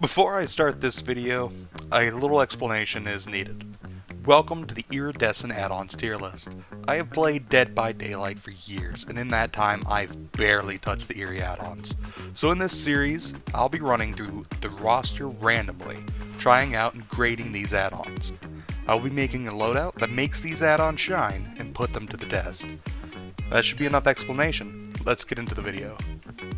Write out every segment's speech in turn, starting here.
Before I start this video, a little explanation is needed. Welcome to the Iridescent add-ons tier list. I have played Dead by Daylight for years, and in that time I've barely touched the Eerie add-ons. So in this series, I'll be running through the roster randomly, trying out and grading these add-ons. I'll be making a loadout that makes these add-ons shine and put them to the test. That should be enough explanation. Let's get into the video.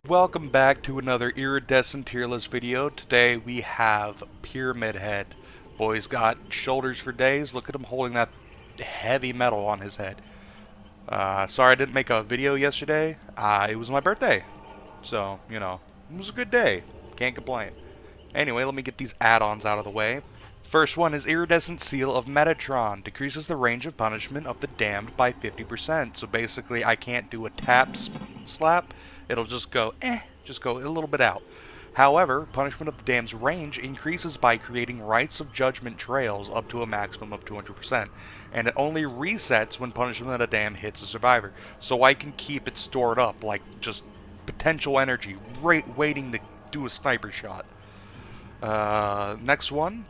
Welcome back to another Iridescent tier list video. Today we have Pyramid Head. Boy's got shoulders for days. Look at him holding that heavy metal on his head. Sorry I didn't make a video yesterday. It was my birthday. So, you know, it was a good day. Can't complain. Anyway, let me get these add-ons out of the way. First one is Iridescent Seal of Metatron. Decreases the range of punishment of the damned by 50%. So basically I can't do a tap slap. It'll just go, a little bit out. However, punishment of the damned's range increases by creating rites of judgment trails up to a maximum of 200%. And it only resets when punishment of the damned hits a survivor. So I can keep it stored up, like just potential energy, waiting to do a sniper shot. Next one.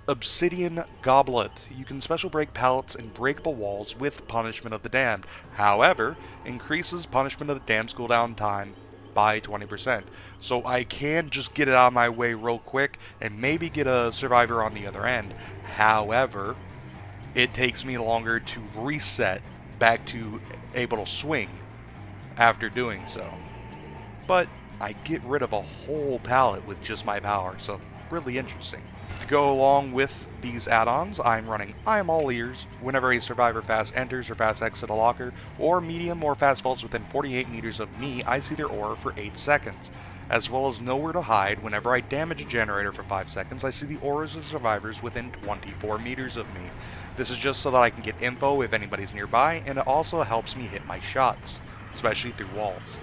Obsidian Goblet. You can special break pallets and breakable walls with Punishment of the Damned. However, increases Punishment of the Damned's cooldown time by 20%. So I can just get it out of my way real quick and maybe get a survivor on the other end. However, it takes me longer to reset back to able to swing after doing so. But I get rid of a whole pallet with just my power, so really interesting. To go along with these add-ons, I'm running I Am All Ears whenever a survivor fast enters or fast exit a locker, or medium or fast vaults within 48 meters of me, I see their aura for 8 seconds. As well as Nowhere to Hide, whenever I damage a generator for 5 seconds, I see the auras of survivors within 24 meters of me. This is just so that I can get info if anybody's nearby, and it also helps me hit my shots, especially through walls.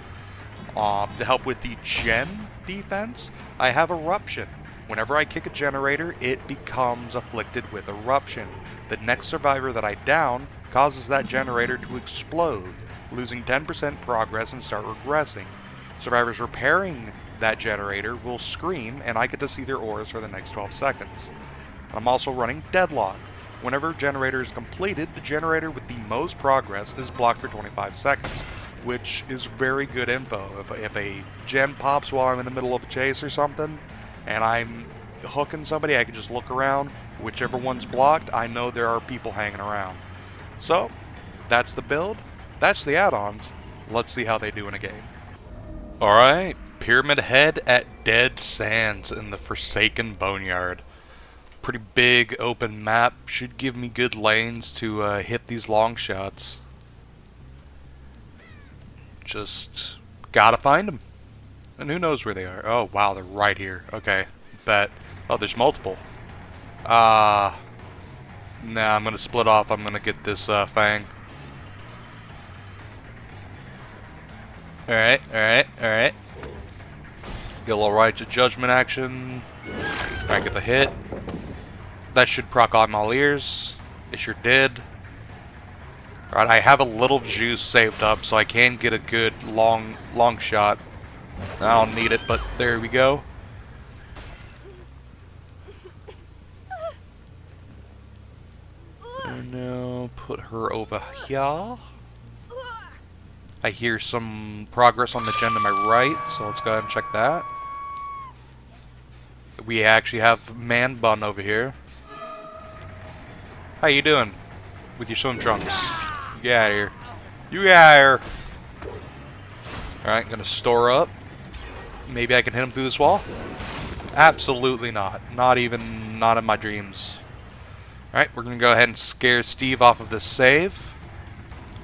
To help with the gen defense, I have Eruption. Whenever I kick a generator, it becomes afflicted with Eruption. The next survivor that I down causes that generator to explode, losing 10% progress and start regressing. Survivors repairing that generator will scream, and I get to see their auras for the next 12 seconds. I'm also running Deadlock. Whenever a generator is completed, the generator with the most progress is blocked for 25 seconds, which is very good info. If a gen pops while I'm in the middle of a chase or something, and I'm hooking somebody, I can just look around. Whichever one's blocked, I know there are people hanging around. So, that's the build. That's the add-ons. Let's see how they do in a game. Alright, Pyramid Head at Dead Sands in the Forsaken Boneyard. Pretty big open map. Should give me good lanes to hit these long shots. Just gotta find them. And who knows where they are? Oh, wow, they're right here. Okay, bet. Oh, there's multiple. Nah, I'm gonna split off. I'm gonna get this Fang. Alright. Get a little Rites of Judgment action. Alright, get the hit. That should proc on my ears. It sure did. Alright, I have a little juice saved up, so I can get a good long shot. I don't need it, but there we go. And now put her over here. I hear some progress on the gen to my right, so let's go ahead and check that. We actually have Man Bun over here. How you doing with your swim trunks? Get out of here. You get out of here. Alright, gonna store up. Maybe I can hit him through this wall? Absolutely not. Not in my dreams. Alright, we're going to go ahead and scare Steve off of this save.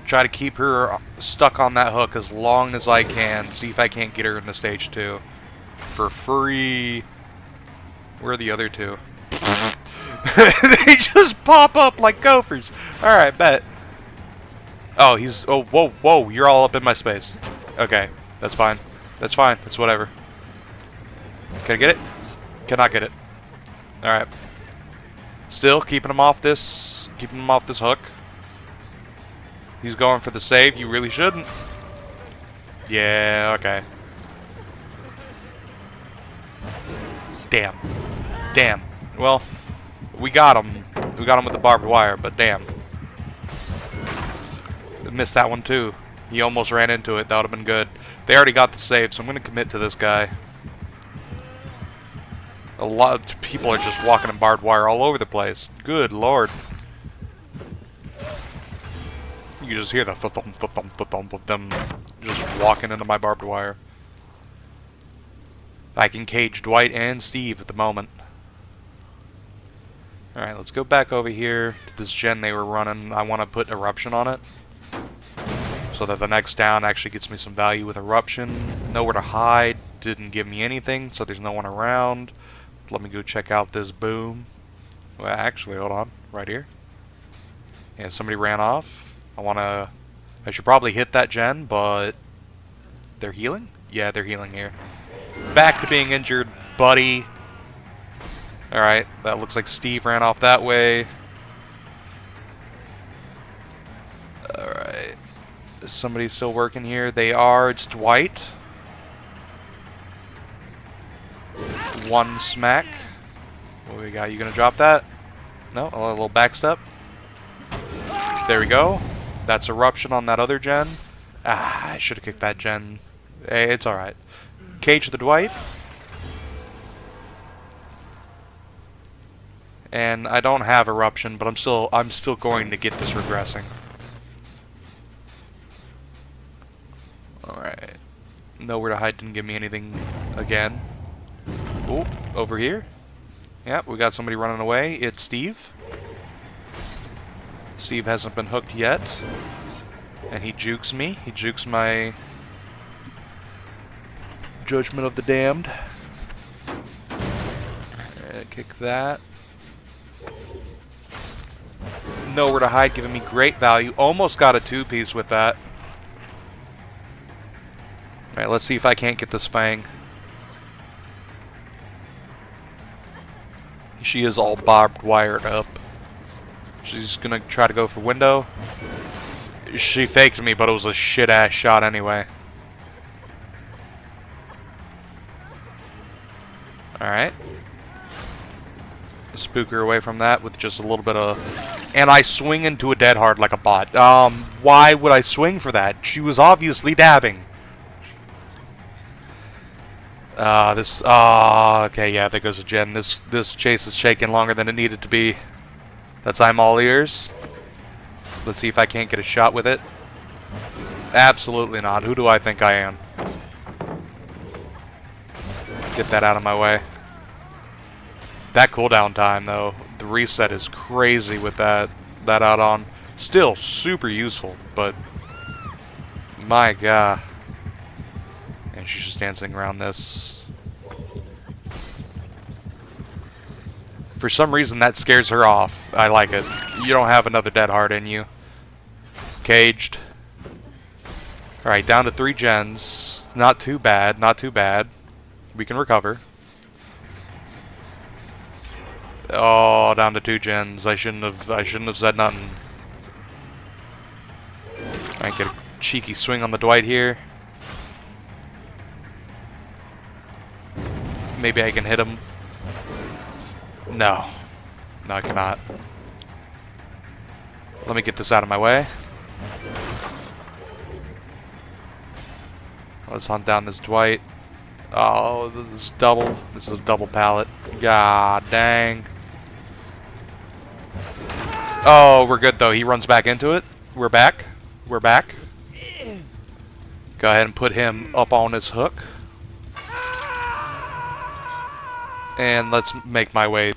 Try to keep her stuck on that hook as long as I can. See if I can't get her into stage 2. For free. Where are the other two? They just pop up like gophers. Alright, bet. Oh, he's... Oh, whoa. You're all up in my space. Okay, that's fine. That's fine. That's whatever. Can I get it? Cannot get it. Alright. Still keeping him off this hook. He's going for the save. You really shouldn't. Yeah, okay. Damn. Damn. Well, we got him. We got him with the barbed wire, but damn. Missed that one too. He almost ran into it. That would have been good. They already got the save, so I'm going to commit to this guy. A lot of people are just walking in barbed wire all over the place. Good lord. You can just hear the thump, thump, thump of them just walking into my barbed wire. I can cage Dwight and Steve at the moment. Alright, let's go back over here to this gen they were running. I want to put Eruption on it, so that the next down actually gets me some value with Eruption. Nowhere to hide. Didn't give me anything, so there's no one around. Let me go check out this boom. Well, actually, hold on. Right here. Yeah, somebody ran off. I should probably hit that gen, but they're healing? Yeah, they're healing here. Back to being injured, buddy. Alright, that looks like Steve ran off that way. Alright. Is somebody still working here? They are. It's Dwight. One smack. What do we got? You gonna drop that? No? A little backstep. There we go. That's Eruption on that other gen. Ah, I should have kicked that gen. Hey, it's alright. Cage the Dwight. And I don't have Eruption, but I'm still going to get this regressing. Alright. Nowhere to hide didn't give me anything again. Oh, over here. Yep, we got somebody running away. It's Steve. Steve hasn't been hooked yet. And he jukes me. He jukes my Judgment of the Damned. Kick that. Nowhere to hide, giving me great value. Almost got a two-piece with that. Alright, let's see if I can't get this Fang. She is all barbed wired up. She's gonna try to go for window. She faked me, but it was a shit-ass shot anyway. Alright. Spook her away from that with just a little bit of... And I swing into a dead hard like a bot. Why would I swing for that? She was obviously dabbing. Okay, yeah, there goes a gen. This chase is shaking longer than it needed to be. I'm all ears. Let's see if I can't get a shot with it. Absolutely not. Who do I think I am? Get that out of my way. That cooldown time, though, the reset is crazy with that out on. Still super useful, but my god. And she's just dancing around this. For some reason, that scares her off. I like it. You don't have another dead heart in you. Caged. Alright, down to 3 gens. Not too bad, not too bad. We can recover. Oh, down to 2 gens. I shouldn't have said nothing. I get a cheeky swing on the Dwight here. Maybe I can hit him. No. No, I cannot. Let me get this out of my way. Let's hunt down this Dwight. Oh, this is a double pallet. God dang. Oh, we're good though. He runs back into it. We're back. We're back. Go ahead and put him up on his hook. And let's make my way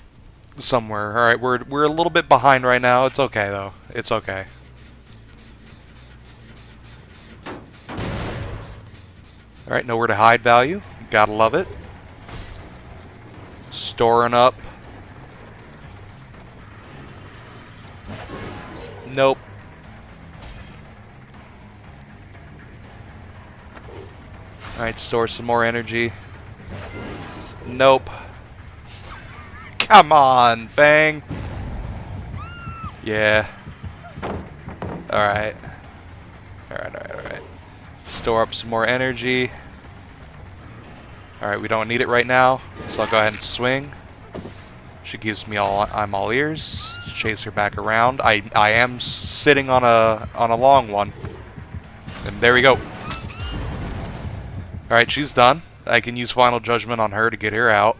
somewhere. Alright, we're a little bit behind right now. It's okay though. It's okay. Alright, nowhere to hide value. Gotta love it. Storing up. Nope. Alright, store some more energy. Nope. Come on, Fang. Yeah. Alright. Alright. Store up some more energy. Alright, we don't need it right now, so I'll go ahead and swing. She gives me I'm all ears. Let's chase her back around. I am sitting on a long one. And there we go. Alright, she's done. I can use Final Judgment on her to get her out.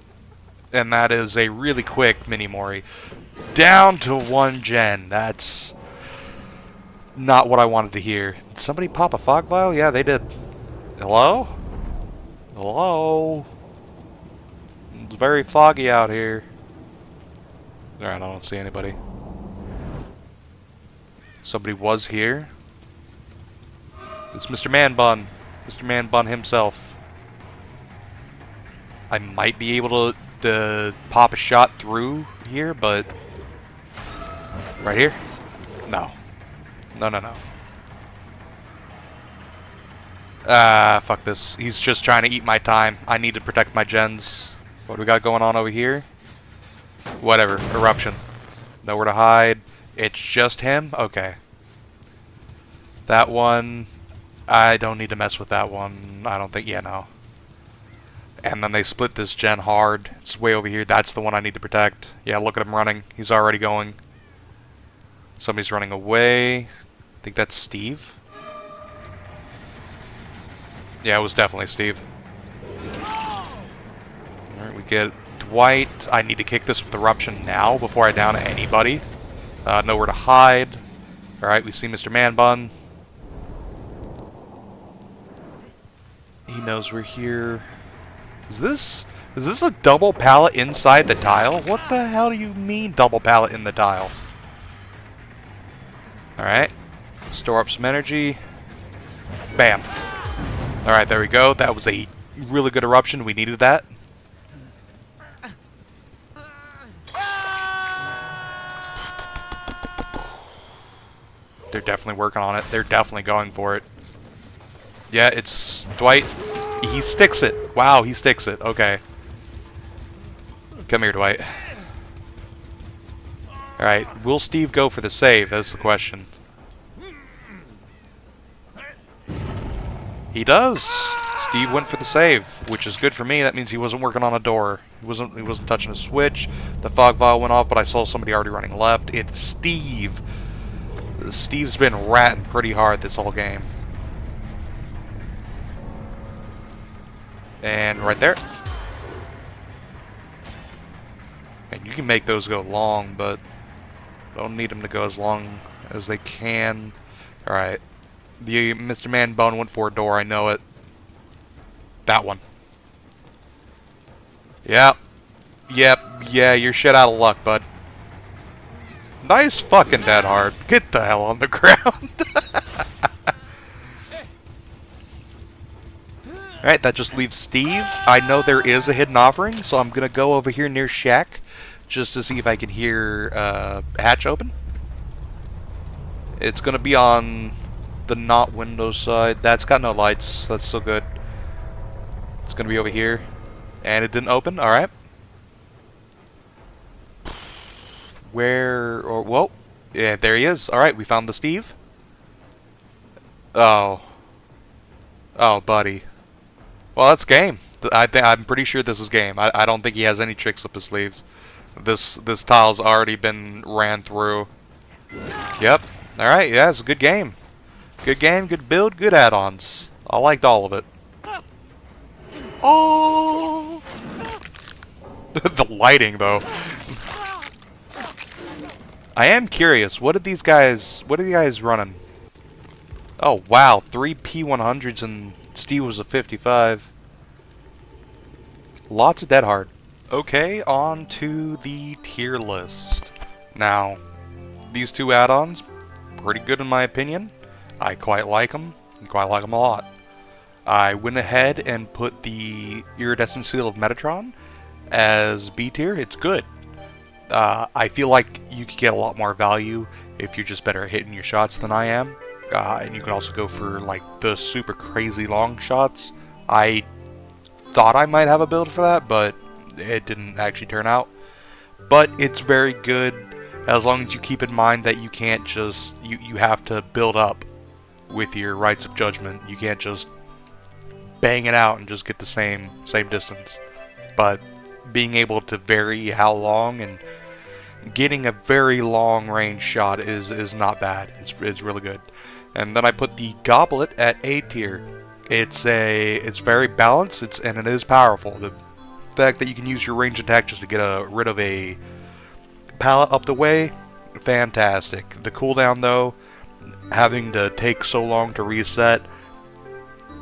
And that is a really quick mini-mori. Down to 1 gen. That's not what I wanted to hear. Did somebody pop a fog vial? Yeah, they did. Hello? Hello? It's very foggy out here. Alright, I don't see anybody. Somebody was here. It's Mr. Man Bun. Mr. Man Bun himself. I might be able to pop a shot through here, but... Right here? No. No, no, no. Fuck this. He's just trying to eat my time. I need to protect my gens. What do we got going on over here? Whatever. Eruption. Nowhere to hide. It's just him? Okay. That one... I don't need to mess with that one. I don't think... Yeah, no. And then they split this gen hard. It's way over here. That's the one I need to protect. Yeah, look at him running. He's already going. Somebody's running away. I think that's Steve. Yeah, it was definitely Steve. Alright, we get Dwight. I need to kick this with Eruption now before I down anybody. Nowhere to hide. Alright, we see Mr. Man Bun. He knows we're here. Is this a double pallet inside the tile? What the hell do you mean double pallet in the tile? Alright. Store up some energy. Bam. Alright, there we go. That was a really good eruption. We needed that. They're definitely working on it. They're definitely going for it. Yeah, it's Dwight. He sticks it. Wow, he sticks it. Okay. Come here, Dwight. Alright, will Steve go for the save? That's the question. He does! Steve went for the save, which is good for me. That means he wasn't working on a door. He wasn't touching a switch. The fog vial went off, but I saw somebody already running left. It's Steve. Steve's been ratting pretty hard this whole game. And right there. And you can make those go long, but don't need them to go as long as they can. Alright. The Mr. Man Bone went for a door, I know it. That one. Yep. Yep. Yeah, you're shit out of luck, bud. Nice fucking dead hard. Get the hell on the ground. Alright, that just leaves Steve. I know there is a hidden offering, so I'm gonna go over here near Shack just to see if I can hear hatch open. It's gonna be on the not window side. That's got no lights. That's still good. It's gonna be over here. And it didn't open? Alright. Where... or whoa. Yeah, there he is. Alright, we found the Steve. Oh. Oh, buddy. Well, that's game. I'm pretty sure this is game. I don't think he has any tricks up his sleeves. This tile's already been ran through. Yep. Alright, yeah, it's a good game. Good game, good build, good add-ons. I liked all of it. Oh! The lighting, though. I am curious. What are these guys running? Oh, wow. 3 P100s and Steve was a 55. Lots of dead hard. Okay, on to the tier list. Now, these two add-ons, pretty good in my opinion. I quite like them. Quite like them a lot. I went ahead and put the Iridescent Seal of Metatron as B tier. It's good. I feel like you could get a lot more value if you're just better at hitting your shots than I am. And you can also go for like the super crazy long shots. I thought I might have a build for that, but it didn't actually turn out. But it's very good as long as you keep in mind that you can't just... You have to build up with your Rites of Judgment. You can't just bang it out and just get the same distance. But being able to vary how long and getting a very long range shot is not bad. It's really good. And then I put the goblet at A tier. It's very balanced. And it is powerful. The fact that you can use your range attack just to get rid of a pallet up the way, fantastic. The cooldown though, having to take so long to reset,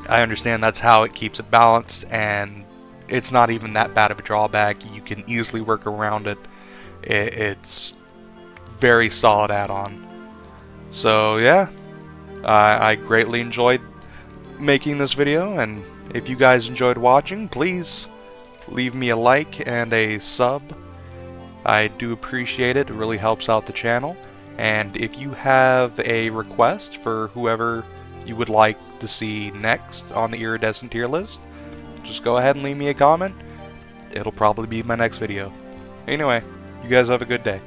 I understand that's how it keeps it balanced, and it's not even that bad of a drawback. You can easily work around it. It's very solid add-on. So yeah, I greatly enjoyed making this video, and if you guys enjoyed watching, please leave me a like and a sub. I do appreciate it. It really helps out the channel. And if you have a request for whoever you would like to see next on the Iridescent tier list, just go ahead and leave me a comment. It'll probably be my next video. Anyway, you guys have a good day.